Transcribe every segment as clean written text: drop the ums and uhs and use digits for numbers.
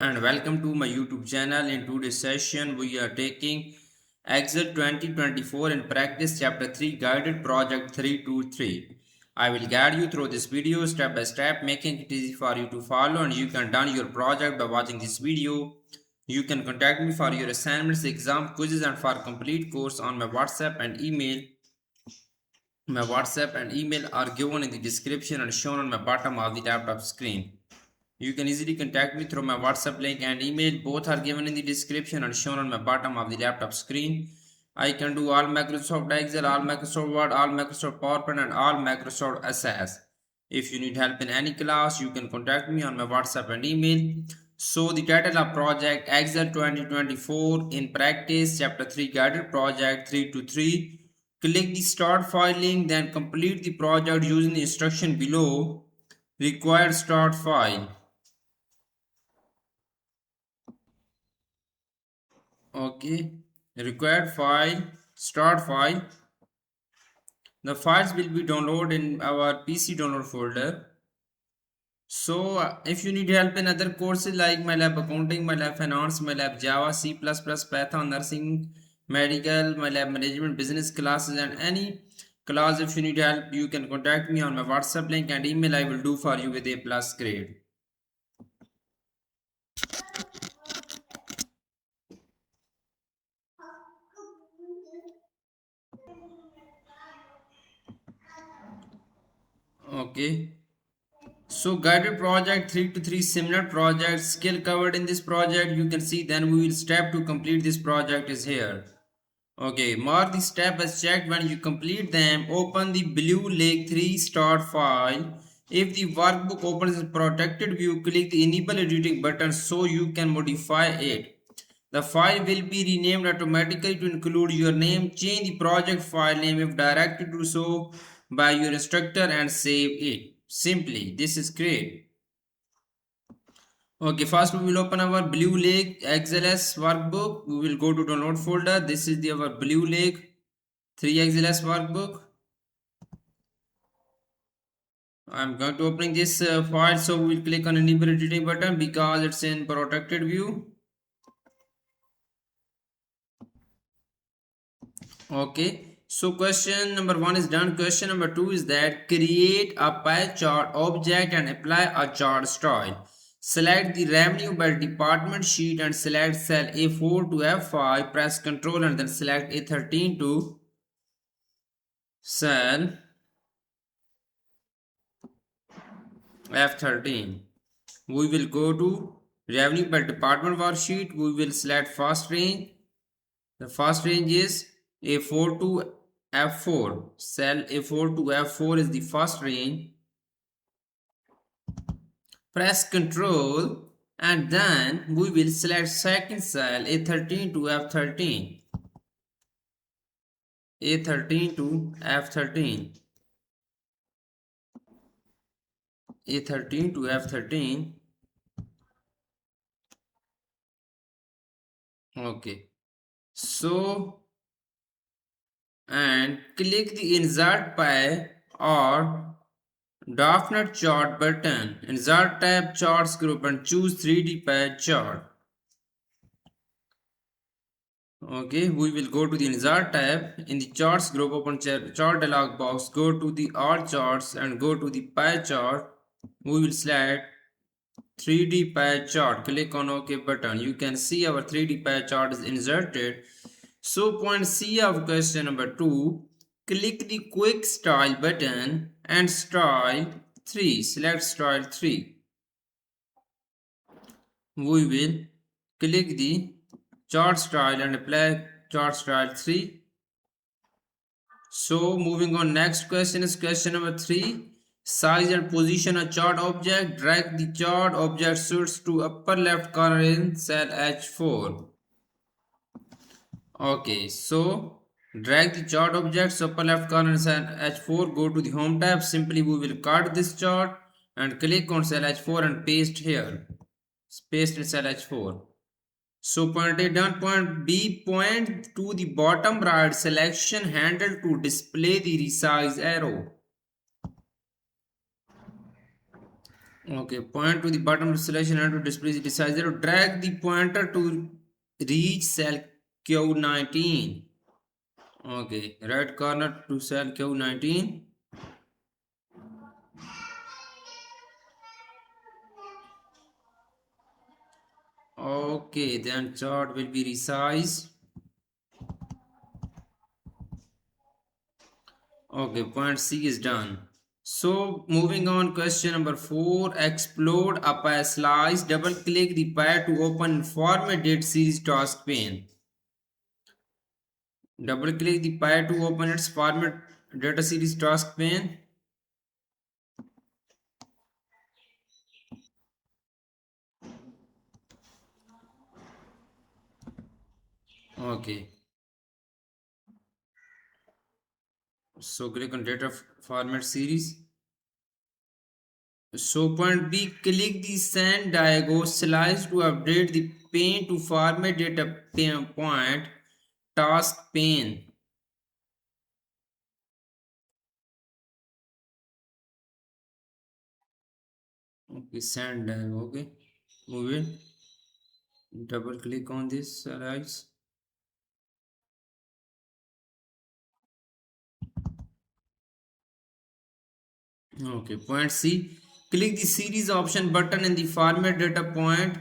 And welcome to my YouTube channel. In today's session we are taking Excel 2024 in practice chapter 3 guided project 323. I will guide you through this video step by step, making it easy for you to follow, and you can done your project by watching this video. You can contact me for your assignments, exam quizzes, and for complete course on my WhatsApp and email. My WhatsApp and email are given in the description and shown on my bottom of the laptop screen. You can easily contact me through my WhatsApp link and email. Both are given in the description and shown on my bottom of the laptop screen. I can do all Microsoft Excel, all Microsoft Word, all Microsoft PowerPoint, and all Microsoft Access. If you need help in any class, you can contact me on my WhatsApp and email. So the title of project Excel 2024 in practice chapter 3 guided project 3 to 3. Click the start file link, then complete the project using the instruction below. Required start file. Okay, required file, start file. The files will be downloaded in our PC download folder. So if you need help in other courses like MyLab Accounting, MyLab Finance, MyLab Java, C++, Python, Nursing, Medical, MyLab Management, Business classes, and any class, if you need help, you can contact me on my WhatsApp link and email. I will do for you with A+ grade. Okay. So guided project 3 to 3 similar projects, skill covered in this project, you can see. Then we will step to complete this project is here. Okay, mark the step as checked. When you complete them, open the blue lake 3 start file. If the workbook opens in protected view, click the enable editing button so you can modify it. The file will be renamed automatically to include your name. Change the project file name if directed to so by your instructor and save it. Simply, this is great. Okay, first we will open our Blue Lake XLS workbook. We will go to download folder. This is our Blue Lake 3 XLS workbook. I'm going to opening this file, so we will click on enable editing button because it's in protected view. Okay, so question number 1 is done. Question number 2 is that create a pie chart object and apply a chart style. Select the revenue by department sheet and select cell A4 to F5. Press Ctrl and then select A13 to cell F13. We will go to revenue by department worksheet. We will select first range. The first range is A4 to F4. Cell A4 to F4 is the first range. Press Ctrl and then we will select second cell A13 to F13. A13 to F13. A13 to F13. Okay. So, and click the insert pie or Daphnet chart button. Insert tab charts group and choose 3D pie chart. Okay, we will go to the insert tab. In the charts group, open chart dialog box, go to the all charts and go to the pie chart. We will select 3D pie chart. Click on OK button. You can see our 3D pie chart is inserted. So point C of question number 2, click the quick style button and style 3. Select style 3. We will click the chart style and apply chart style 3. So moving on, next question is question number 3. Size and position a chart object. Drag the chart object source to upper left corner in cell H4. Okay, so drag the chart objects upper left corner in cell H4. Go to the home tab. Simply we will cut this chart and click on cell H4 and paste here. Paste in cell H4. So point A done. Point B, point to the bottom right selection handle to display the resize arrow. Okay, point to the bottom of the selection and to display the decider. Drag the pointer to reach cell Q19. Okay, right corner to cell Q19. Okay, then chart will be resized. Okay, point C is done. So moving on, question number 4. Explode a pie slice. Double click the pie to open format date series task pane. Double click the pie to open its format data series task pane. Okay. So click on data format series. So point B, click the send diagonal slice to update the pane to format data point task pane. Okay, send diagonal. Okay, move it. Double click on this slice. Okay, point C. Click the series option button in the format data point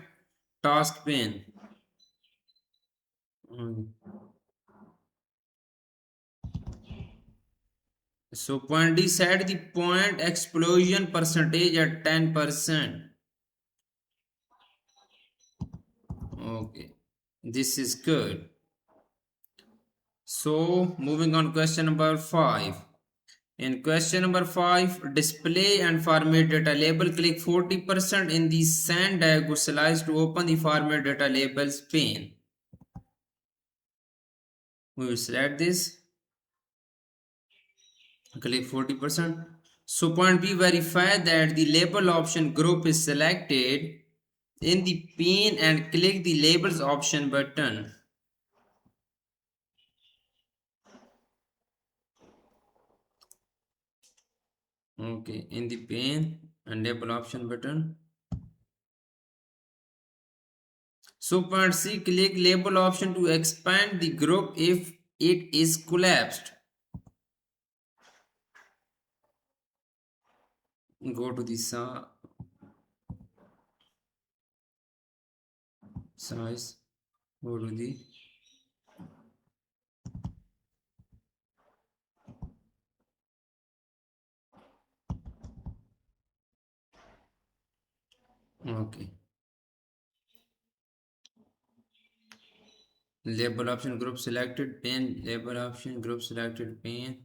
task pane. So point D, set the point explosion percentage at 10%. Okay, this is good. So moving on, question number 5. In question number 5, display and format data label, click 40% in the sand diagonal slice to open the format data labels pane. We will select this, click 40%. So point B, verify that the label option group is selected in the pane and click the labels option button. Okay, in the pane and label option button. So point C, click label option to expand the group if it is collapsed. Go to the size, go to the okay, label option group selected pane, label option group selected pane.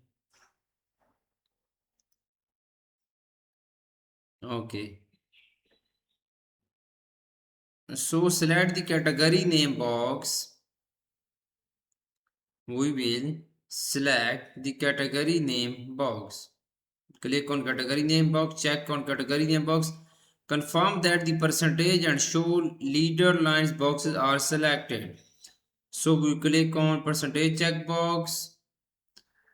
Okay, so select the category name box. We will select the category name box. Click on category name box, check on category name box, confirm that the percentage and show leader lines boxes are selected. So we click on percentage checkbox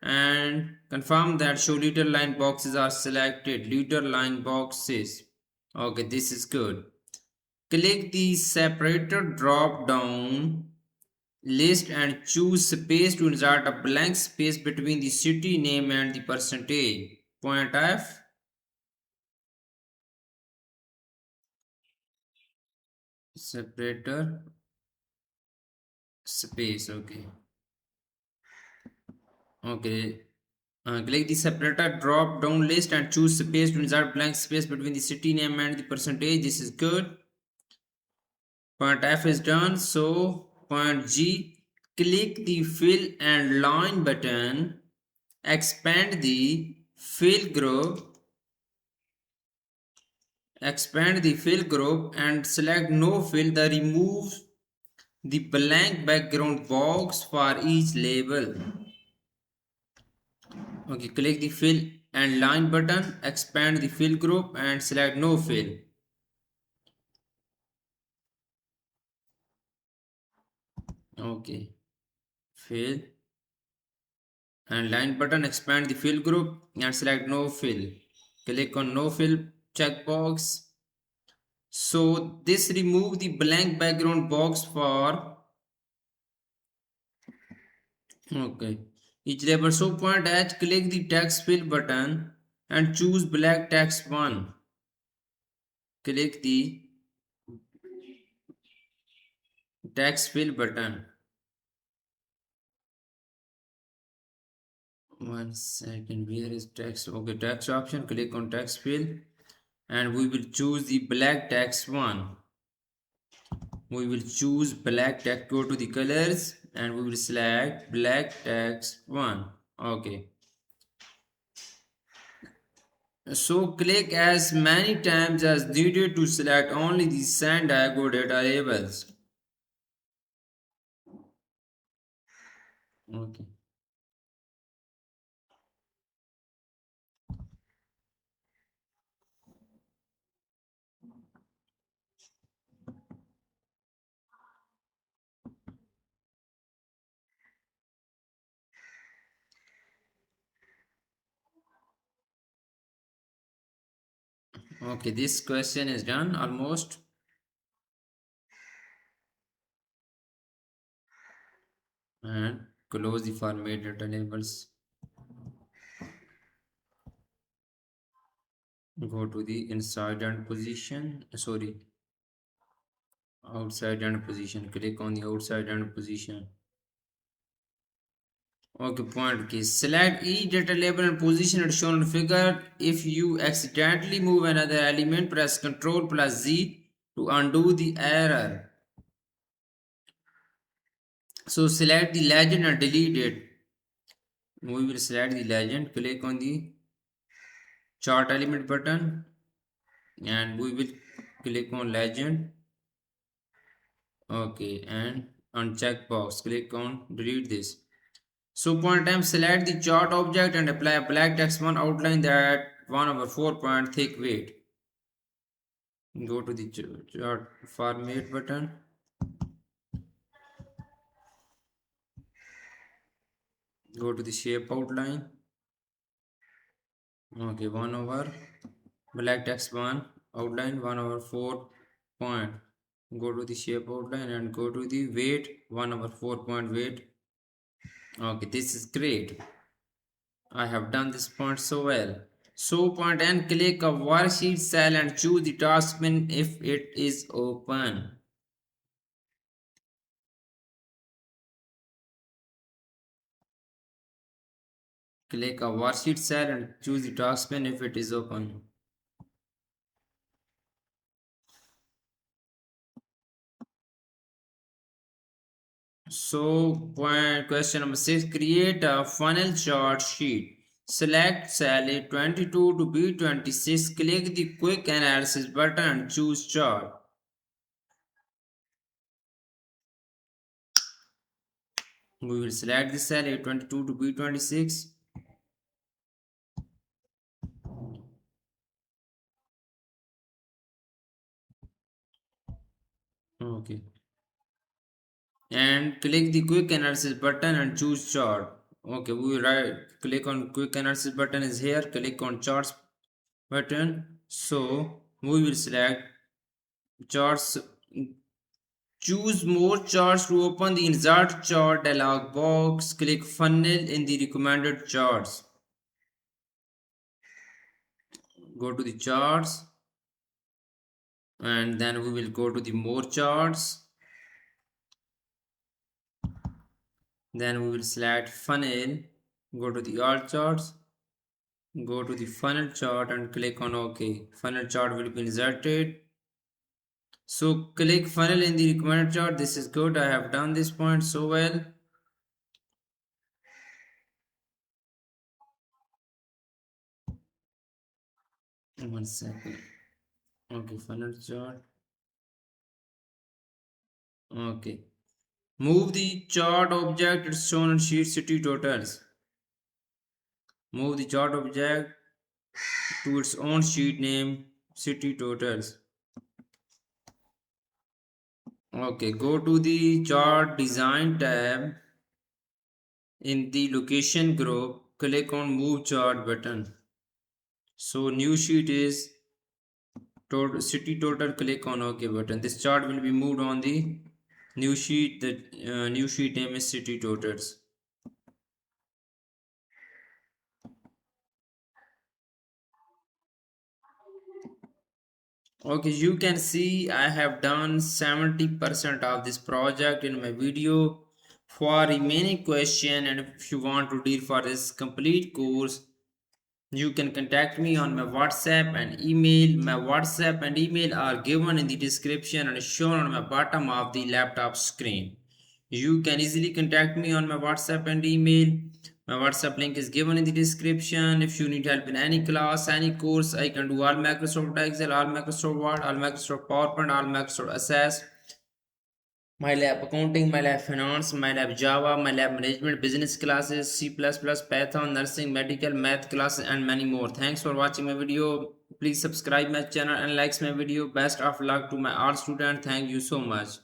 and confirm that show leader line boxes are selected. Leader line boxes. Okay, this is good. Click the separator drop down list and choose space to insert a blank space between the city name and the percentage. Point F. Separator space. Okay. Okay. Click the separator drop down list and choose space to insert blank space between the city name and the percentage. This is good. Point F is done. So point G, click the fill and line button, expand the fill group, and select no fill. The remove the blank background box for each label. Okay, click the fill and line button, expand the fill group and select no fill. Okay, fill and line button, expand the fill group and select no fill. Click on no fill checkbox. So this remove the blank background box for okay. Each label. So point H, click the text fill button and choose black text 1. Click the text fill button. 1 second, where is text? Okay, text option, click on text fill and we will choose the black text 1. We will choose black text, go to the colors and we will select black text 1. Okay. So click as many times as needed to select only the San Diego data labels. Okay. Okay, this question is done almost. And close the format data labels. Go to the inside and position. Sorry, outside and position. Click on the outside and position. Okay, point key. Select each data label and position it shown in figure. If you accidentally move another element, press Ctrl plus Z to undo the error. So select the legend and delete it. We will select the legend. Click on the chart element button and we will click on legend. Okay, and on checkbox, click on delete this. So point time, select the chart object and apply a black text 1 outline that 1/4 point thick weight. Go to the chart format button. Go to the shape outline. Okay, 1 over black text 1 outline 1/4 point. Go to the shape outline and go to the weight 1/4 point weight. Okay, this is great. I have done this point so well. So point and click a worksheet cell and choose the task bin if it is open. Click a worksheet cell and choose the task bin if it is open. So point question number 6, create a funnel chart sheet. Select cell A22 to B26. Click the quick analysis button and choose chart. We will select the cell A22 to B26. Okay. And click the quick analysis button and choose chart. Okay, we will right click on quick analysis button is here. Click on charts button. So we will select charts. Choose more charts to open the insert chart dialog box. Click funnel in the recommended charts. Go to the charts and then we will go to the more charts. Then we will select funnel. Go to the all charts. Go to the funnel chart and click on OK. Funnel chart will be inserted. So click funnel in the recommended chart. This is good. I have done this point so well. One second. Okay, funnel chart. Okay. Move the chart object. It's shown on sheet city totals. Move the chart object to its own sheet name city totals. Okay, go to the chart design tab. In the location group, click on move chart button. So new sheet is city total, click on OK button. This chart will be moved on the new sheet. The new sheet name is city totals. Okay, you can see I have done 70% of this project in my video. For remaining question, and if you want to deal for this complete course, you can contact me on my WhatsApp and email. My WhatsApp and email are given in the description and shown on my bottom of the laptop screen. You can easily contact me on my WhatsApp and email. My WhatsApp link is given in the description. If you need help in any class, any course, I can do all Microsoft Excel, all Microsoft Word, all Microsoft PowerPoint, all Microsoft Access, my lab accounting, my lab finance, my lab Java, my lab management, business classes, C++, Python, nursing, medical, math classes, and many more. Thanks for watching my video. Please subscribe my channel and likes my video. Best of luck to my all students. Thank you so much.